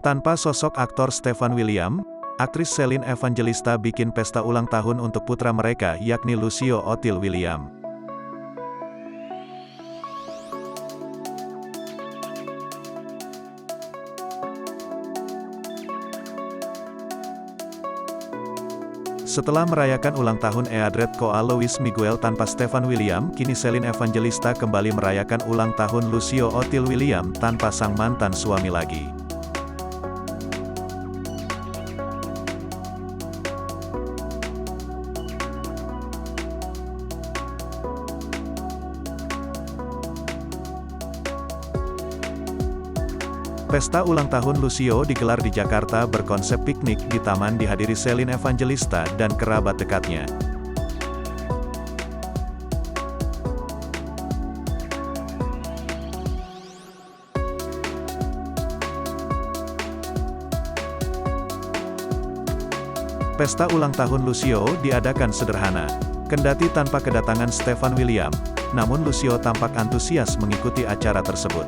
Tanpa sosok aktor Stefan William, aktris Celine Evangelista bikin pesta ulang tahun untuk putra mereka yakni Lucio Ottil William. Setelah merayakan ulang tahun Eadred Koa Louis Miguel tanpa Stefan William, kini Celine Evangelista kembali merayakan ulang tahun Lucio Ottil William tanpa sang mantan suami lagi. Pesta ulang tahun Lucio digelar di Jakarta berkonsep piknik di taman dihadiri Celine Evangelista dan kerabat dekatnya. Pesta ulang tahun Lucio diadakan sederhana, kendati tanpa kedatangan Stefan William, namun Lucio tampak antusias mengikuti acara tersebut.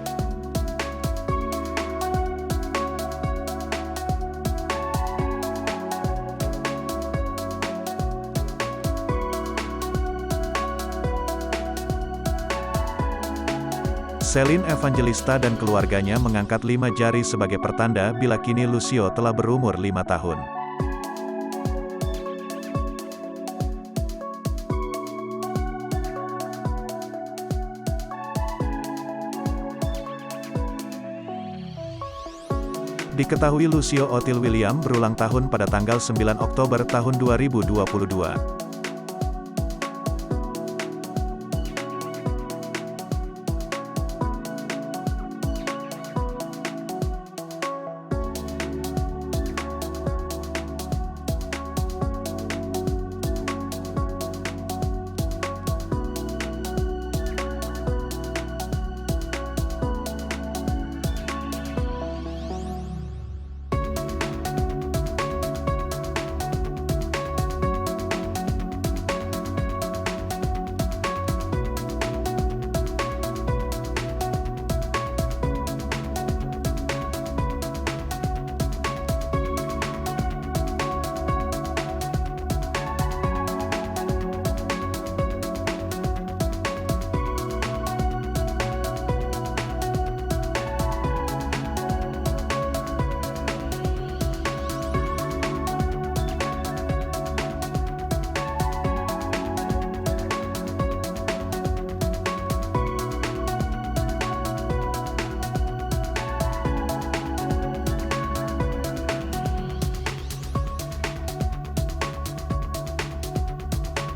Celine Evangelista dan keluarganya mengangkat 5 jari sebagai pertanda bila kini Lucio telah berumur 5 tahun. Diketahui Lucio Ottil William berulang tahun pada tanggal 9 Oktober tahun 2022.